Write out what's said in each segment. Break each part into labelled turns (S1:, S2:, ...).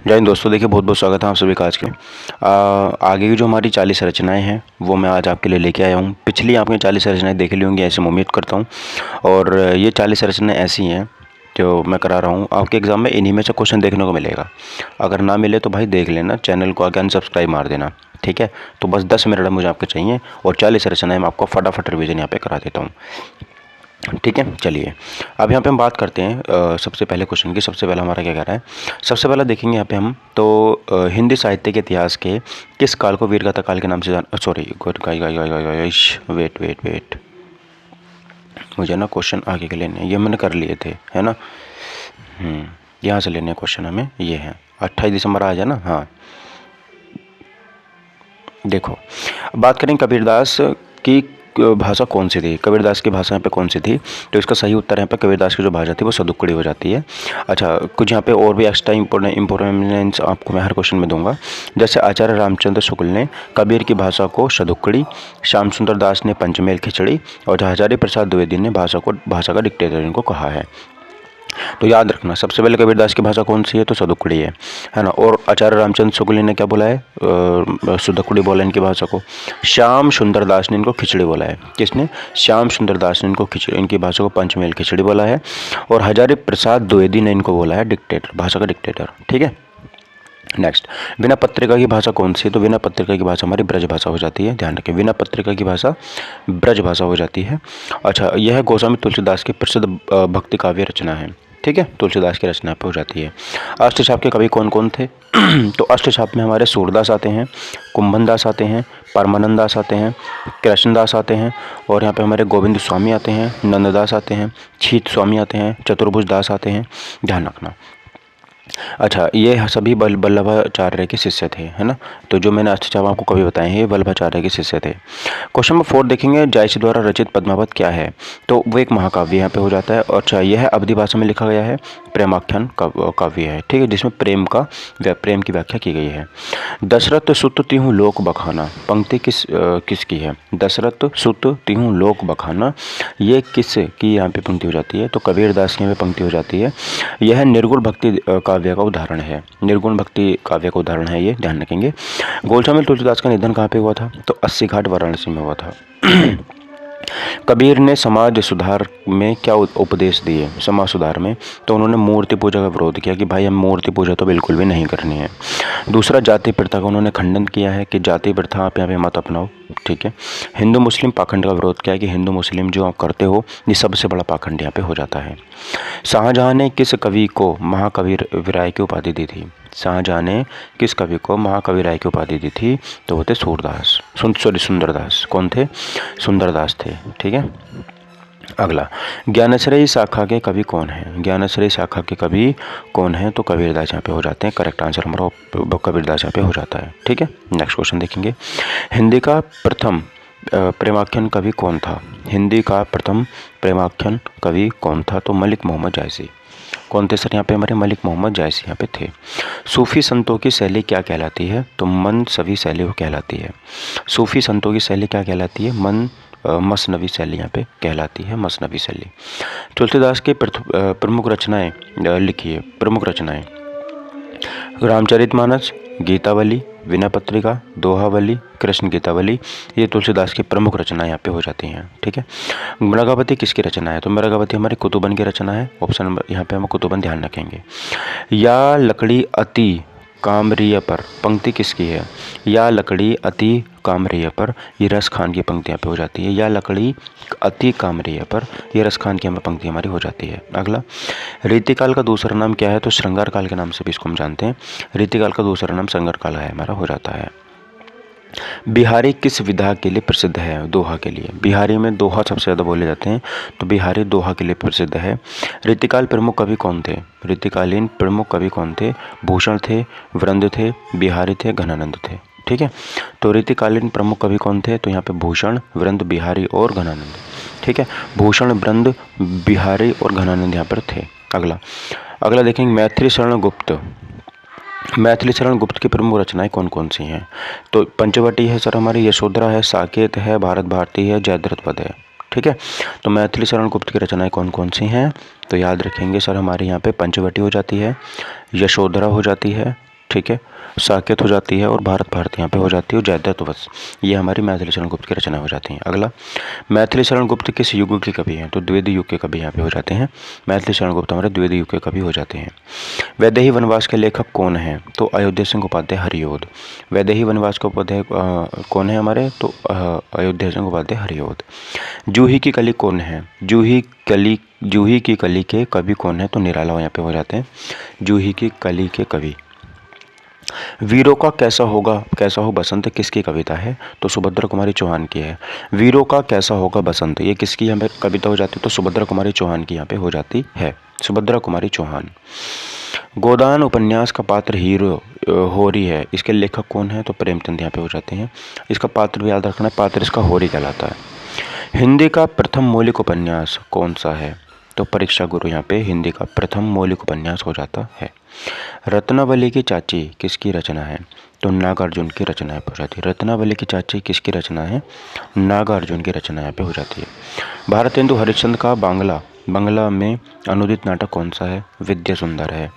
S1: जय हिंद दोस्तों, देखिए बहुत बहुत स्वागत है आप सभी का आज के आगे की जो हमारी 40 रचनाएं हैं वो मैं आज आपके लिए लेके आया हूँ। पिछली आपने 40 रचनाएं देख ली होंगी, ऐसे मैं उम्मीद करता हूँ। और ये 40 रचनाएं ऐसी हैं जो मैं करा रहा हूँ, आपके एग्ज़ाम में इन्हीं में से क्वेश्चन देखने को मिलेगा। अगर ना मिले तो भाई देख लेना, चैनल को आगे अनसब्सक्राइब मार देना, ठीक है। तो बस 10 मिनट मुझे आपके चाहिए और 40 रचनाएँ मैं आपको फटाफट रिविज़न यहाँ पर करा देता हूँ, ठीक है। चलिए अब यहाँ पे हम बात करते हैं सबसे पहले क्वेश्चन की। सबसे पहला हमारा क्या कह रहा है, सबसे पहला देखेंगे यहाँ पे हम तो हिंदी साहित्य के इतिहास के किस काल को वीरगाथा काल के नाम से सॉरी वेट मुझे ना क्वेश्चन आगे के लेने, ये मैंने कर लिए थे, है ना। यहाँ से लेने क्वेश्चन हमें, ये है 28 दिसंबर आ जाए ना। हाँ देखो, बात करें कबीरदास की भाषा कौन सी थी, कबीरदास की भाषा यहाँ पे कौन सी थी, तो इसका सही उत्तर यहाँ पे कबीरदास की जो भाषा थी वो सदुक्कड़ी हो जाती है। अच्छा, कुछ यहाँ पे और भी एक्स्ट्रा इंपोर्टेंस आपको मैं हर क्वेश्चन में दूंगा। जैसे आचार्य रामचंद्र शुक्ल ने कबीर की भाषा को सदुक्कड़ी, श्याम सुंदर दास ने पंचमेल खिचड़ी और हजारी प्रसाद द्विवेदी ने भाषा का डिक्टेटर इनको कहा है। तो याद रखना, सबसे पहले कबीरदास की भाषा कौन सी है, तो सदुक्कड़ी है ना। और आचार्य रामचंद्र शुक्ल ने क्या बोला है, सदुक्कड़ी बोला इनकी भाषा को। श्याम सुंदर दास ने इनको खिचड़ी बोला है। किसने, श्याम सुंदर दास ने इनको खिचड़ी, इनकी भाषा को पंचमेल खिचड़ी बोला है। और हजारी प्रसाद द्विवेदी ने इनको बोला है डिक्टेटर, भाषा का डिक्टेटर, ठीक है। नेक्स्ट, वीणा पत्रिका की भाषा कौन सी है, तो वीणा पत्रिका की भाषा हमारी ब्रज भाषा हो जाती है। ध्यान रखें, वीणा पत्रिका की भाषा ब्रज भाषा हो जाती है। अच्छा, यह गोस्वामी तुलसीदास की प्रसिद्ध भक्ति काव्य रचना है, ठीक है। तुलसीदास की रचना पे हो जाती है। अष्टछाप के कवि कौन कौन थे, तो अष्टछाप में हमारे सूरदास आते हैं, कुंभन दास आते हैं, परमानंद दास आते हैं, कृष्णदास आते हैं, और यहाँ पे हमारे गोविंद स्वामी आते हैं, नंददास आते हैं, छीत स्वामी आते हैं, चतुर्भुज दास आते हैं, ध्यान रखना। अच्छा, ये सभी वल्लभाचार्य के शिष्य थे, है ना। तो जो मैंने अष्टछाप आपको कभी बताए हैं ये वल्लभाचार्य के शिष्य थे। क्वेश्चन नंबर 4 देखेंगे, जायसी द्वारा रचित पद्मावत क्या है, तो वो एक महाकाव्य यहाँ पे हो जाता है। और अच्छा, यह है अवधी भाषा में लिखा गया है, प्रेमाख्यान काव्य है, ठीक है, जिसमें प्रेम की व्याख्या की गई है। दशरथ सुत तिहु लोक बखाना, पंक्ति किसकी है, दशरथ सुत तिहु लोक बखाना, ये किस की यहाँ पे पंक्ति हो जाती है, तो कबीरदास की यहाँ पे पंक्ति हो जाती है। यह निर्गुण भक्ति काव्य का उदाहरण है, निर्गुण भक्ति काव्य का उदाहरण है ये, ध्यान रखेंगे। गोस्वामी तुलसीदास का निधन कहाँ पे हुआ था, तो 80 घाट वाराणसी में हुआ था। कबीर ने समाज सुधार में क्या उपदेश दिए, समाज सुधार में, तो उन्होंने मूर्ति पूजा का विरोध किया कि भाई हम मूर्ति पूजा तो बिल्कुल भी नहीं करनी है। दूसरा, जाति प्रथा का उन्होंने खंडन किया है कि जाति प्रथा आप यहाँ पे मत अपनाओ, ठीक है। हिंदू मुस्लिम पाखंड का विरोध किया है कि हिंदू मुस्लिम जो आप करते हो ये सबसे बड़ा पाखंड यहाँ पे हो जाता है। शाहजहां ने किस कवि को महाकवि राय की उपाधि दी थी, शाहजहां ने किस कवि को महाकवि राय की उपाधि दी थी, तो वो थे सुंदरदास। कौन थे, सुंदरदास थे, ठीक है। अगला, ज्ञानश्रेय शाखा के कवि कौन है, ज्ञानश्रेय शाखा के कवि कौन है, तो कबीरदास यहाँ पे हो जाते हैं। करेक्ट आंसर हमारा कबीरदास यहाँ पे हो जाता है, ठीक है। नेक्स्ट क्वेश्चन देखेंगे, हिंदी का प्रथम प्रेमाख्यान कवि कौन था, हिंदी का प्रथम प्रेमाख्यान कवि कौन था, तो मलिक मोहम्मद जायसी। कौन थे सर यहाँ पे, हमारे मलिक मोहम्मद जायसी यहाँ पे थे। सूफी संतों की शैली क्या कहलाती है, तो मंसवी शैली वो कहलाती है। सूफी संतों की शैली क्या कहलाती है, मसनवी शैली यहाँ पे कहलाती है, मसनवी शैली। तुलसीदास के प्रमुख रचनाएं लिखिए, प्रमुख रचनाएं, रामचरितमानस, गीतावली, वीणा पत्रिका, दोहावली, कृष्ण गीतावली, ये तुलसीदास की प्रमुख रचनाएं यहाँ पे हो जाती हैं, ठीक है। मृगावती किसकी रचना है, तो मृगावती हमारे कुतुबन की रचना है। ऑप्शन नंबर यहाँ पे हम कुतुबन ध्यान रखेंगे। या लकड़ी अति कामरिया पर, पंक्ति किसकी है, या लकड़ी अति कामरिया पर, ये रस खान की पंक्ति यहाँ पे हो जाती है। या लकड़ी अति कामरिया पर, ये रस खान की हमें पंक्ति हमारी हो जाती है। अगला, रीतिकाल का दूसरा नाम क्या है, तो श्रृंगार काल के नाम से भी इसको हम जानते हैं। रीतिकाल का दूसरा नाम श्रृंगार काल है हमारा, हो जाता है। बिहारी किस विधा के लिए प्रसिद्ध है, दोहा के लिए। बिहारी में दोहा सबसे ज़्यादा बोले जाते हैं, तो बिहारी दोहा के लिए प्रसिद्ध है। रीतिकाल प्रमुख कवि कौन थे, रीतिकालीन प्रमुख कवि कौन थे, भूषण थे, वृंद थे, बिहारी थे, घनानंद थे, ठीक है। तो रीतिकालीन प्रमुख कवि कौन थे, तो यहाँ पे भूषण, वृंद, बिहारी और घनानंद, ठीक है। भूषण, वृंद, बिहारी और घनानंद यहाँ पर थे। अगला देखेंगे, मैथिली शरण गुप्त, मैथिली शरण गुप्त की प्रमुख रचनाएं कौन कौन सी हैं, तो पंचवटी है सर हमारी, यशोधरा है, साकेत है, भारत भारती है, जयद्रथ वध है, ठीक है। तो मैथिली शरण गुप्त की रचनाएं कौन कौन सी हैं, तो याद रखेंगे सर हमारे यहाँ पे पंचवटी हो जाती है, यशोधरा हो जाती है, ठीक है, साकेत हो जाती है और भारत यहाँ पे हो जाती है, और जयद्रथ वत्स ये हमारी मैथिली शरण गुप्त की रचना हो जाती हैं। अगला, मैथिली शरण गुप्त किस युग के कवि हैं? तो द्विवेदी युग के कवि यहाँ पे हो जाते हैं। मैथिली शरण गुप्त हमारे द्विवेदी युग के कवि हो जाते हैं। वैदेही वनवास के लेखक कौन हैं? तो अयोध्या सिंह उपाध्याय हरिऔध। वैदेही वनवास का उपाध्याय कौन है हमारे? तो अयोध्या सिंह उपाध्याय हरिऔध। जूही की कली कौन है? जूही की कली के कवि कौन है? तो निराला यहाँ पे हो जाते हैं, जूही की कली के कवि। वीरों का कैसा हो बसंत किसकी कविता है? तो सुभद्रा कुमारी चौहान की है। वीरों का कैसा होगा बसंत ये किसकी यहाँ पे कविता हो जाती है? तो सुभद्रा कुमारी चौहान की यहाँ पे हो जाती है, सुभद्रा कुमारी चौहान। गोदान उपन्यास का पात्र हीरो होरी है, इसके लेखक कौन है? तो प्रेमचंद यहाँ पे हो जाते हैं। इसका पात्र भी याद रखना है, पात्र इसका होरी कहलाता है। हिंदी का प्रथम मौलिक उपन्यास कौन सा है? तो परीक्षा गुरु यहाँ पे हिंदी का प्रथम मौलिक उपन्यास हो जाता है। रत्नावली की चाची किसकी रचना है? तो नागार्जुन की रचना यहाँ पे हो जाती है। रत्नावली की चाची किसकी रचना है? नागार्जुन की रचना यहाँ पे हो जाती है। भारतेंदु हरिश्चंद्र का बंगला में अनुदित नाटक कौन सा है? विद्या सुंदर है।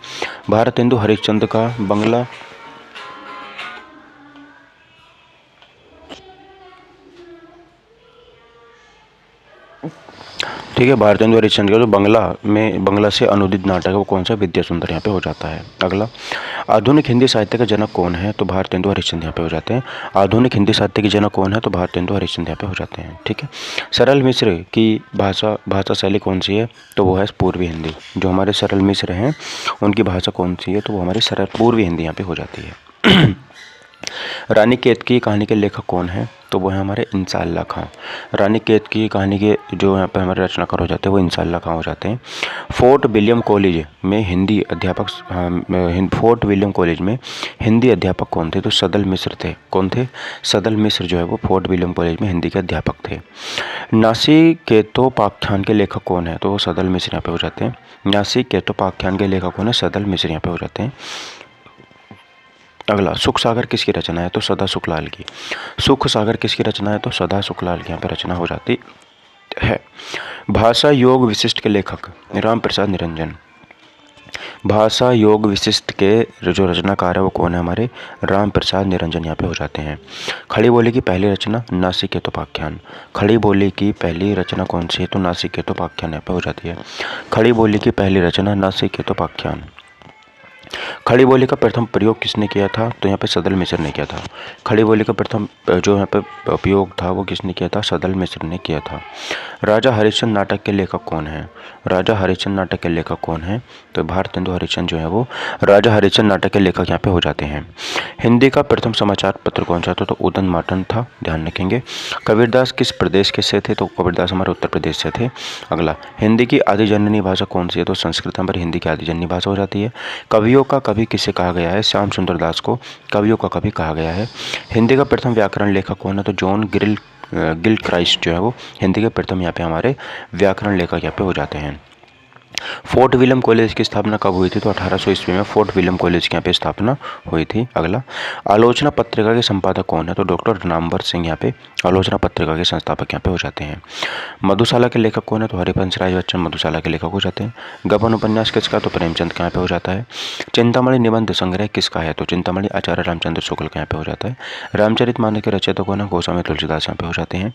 S1: भारतेंदु हरिश्चंद्र का बंगला ठीक है, भारतेंदु हरिश्चंद्र का जो बंगला से अनुदित नाटक है वो कौन सा? विद्या सुंदर यहाँ पे हो जाता है। अगला, आधुनिक हिंदी साहित्य का जनक कौन है? तो भारतेंदु हरिश्चंद्र यहाँ पे हो जाते हैं। आधुनिक हिंदी साहित्य के जनक कौन है? तो भारतेंदु हरिश्चंद्र यहाँ पे हो जाते हैं। ठीक है, सरल मिश्र की भाषा शैली कौन सी है? तो वो है पूर्वी हिंदी। जो हमारे सरल मिश्र हैं उनकी भाषा कौन सी है? तो वो हमारी सरल पूर्वी हिंदी यहाँ पे हो जाती है। रानी केत की कहानी के लेखक कौन है? तो वो है हमारे इंसाल्लाह खां। रानी केत की कहानी के जो यहाँ पे हमारे रचनाकार हो जाते हैं वो इंसाल्लाह खां हो जाते हैं। फोर्ट विलियम कॉलेज में हिंदी अध्यापक कौन थे? तो सदल मिश्र थे। कौन थे? सदल मिश्र जो है वो फोर्ट विलियम कॉलेज में हिंदी के अध्यापक थे। नासिकेतोपाख्यान के लेखक कौन है? तो वो सदल मिश्र यहाँ पे हो जाते हैं। नासिकेतोपाख्यान के लेखक कौन है? सदल मिश्र यहाँ पे हो जाते हैं। अगला, सुख सागर किसकी रचना है? तो सदा सुखलाल की। सुख सागर किसकी रचना है? तो सदा सुखलाल की यहाँ पे रचना हो जाती है। भाषा योग विशिष्ट के लेखक राम प्रसाद निरंजन। भाषा योग विशिष्ट के जो रचनाकार है वो कौन है? हमारे राम प्रसाद निरंजन यहाँ पे हो जाते हैं। खड़ी बोली की पहली रचना नासिकेतोपाख्यान। खड़ी बोली की पहली रचना कौन सी है? तो नासिकेतोपाख्यान यहाँ पे हो जाती है। खड़ी बोली की पहली रचना नासिकेतोपाख्यान। खड़ी बोली का प्रथम प्रयोग किसने किया था? तो यहाँ पे सदल मिश्र ने किया था। खड़ी बोली का प्रथम जो यहाँ पे उपयोग था वो किसने किया था? सदल मिश्र ने किया था। राजा हरिश्चंद्र नाटक के लेखक कौन है? राजा हरिश्चंद्र नाटक के लेखक कौन है? तो भारतेंदु हरिश्चंद्र जो है वो राजा हरिश्चंद्र नाटक के लेखक यहाँ पे हो जाते हैं। हिंदी का प्रथम समाचार पत्र कौन सा था? तो उदंत मार्टन था, ध्यान रखेंगे। कबीरदास किस प्रदेश के से थे? तो कबीरदास हमारे उत्तर प्रदेश से थे। अगला, हिंदी की आदि जननी भाषा कौन सी है? तो संस्कृत हमारी हिंदी की आदि जननी भाषा हो जाती है। कवियों का कवि किसे कहा गया है? श्याम सुंदर दास को कवियों का कवि कहा गया है। हिंदी का प्रथम व्याकरण लेखक कौन है? तो जॉन गिलक्राइस्ट जो है वो हिंदी के प्रथम यहाँ पे हमारे व्याकरण लेखक यहाँ पे हो जाते हैं। फोर्ट विलियम कॉलेज की स्थापना कब हुई थी? तो 1800 ईस्वी में फोर्ट विलियम कॉलेज की यहाँ पे स्थापना हुई थी। अगला, आलोचना पत्रिका के संपादक कौन है? तो डॉक्टर नामवर सिंह यहाँ पे आलोचना पत्रिका के संस्थापक यहाँ पे हो जाते हैं। मधुशाला के लेखक कौन है? तो हरिवंश राय बच्चन मधुशाला के लेखक हो जाते हैं। गबन उपन्यास किसका? तो प्रेमचंद के यहाँ पे हो जाता है। चिंतामणि निबंध संग्रह किसका है? तो चिंतामणि आचार्य रामचंद्र शुक्ल के यहाँ पे हो जाता है। रामचरितमानस के रचयिता कौन है? गोस्वामी तुलसीदास यहाँ पे हो जाते हैं।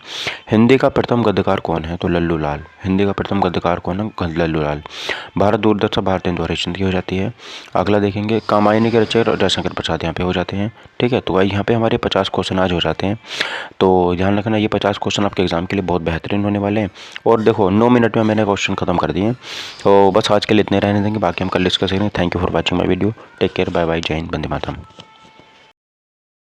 S1: हिंदी का प्रथम गद्यकार कौन है? तो लल्लू लाल। हिंदी का प्रथम गद्यकार कौन है? लल्लू लाल। भारत दूरदर्शन भारतेंदु हरिश्चंद्र की हो जाती है। अगला देखेंगे, कामायनी के रचयिता जयशंकर प्रसाद यहाँ पे हो जाते हैं। ठीक है, तो यहाँ पे हमारे 50 क्वेश्चन आज हो जाते हैं, तो ध्यान रखना ये 50 क्वेश्चन आपके एग्जाम के लिए बहुत बेहतरीन होने वाले हैं। और देखो 9 मिनट में मैंने क्वेश्चन खत्म कर दिए, तो बस आज के लिए इतने रहने देंगे, बाकी हम कल डिस्कस करेंगे। Thank you for watching my video. Take care, bye bye, जय हिंद, वंदे मातरम।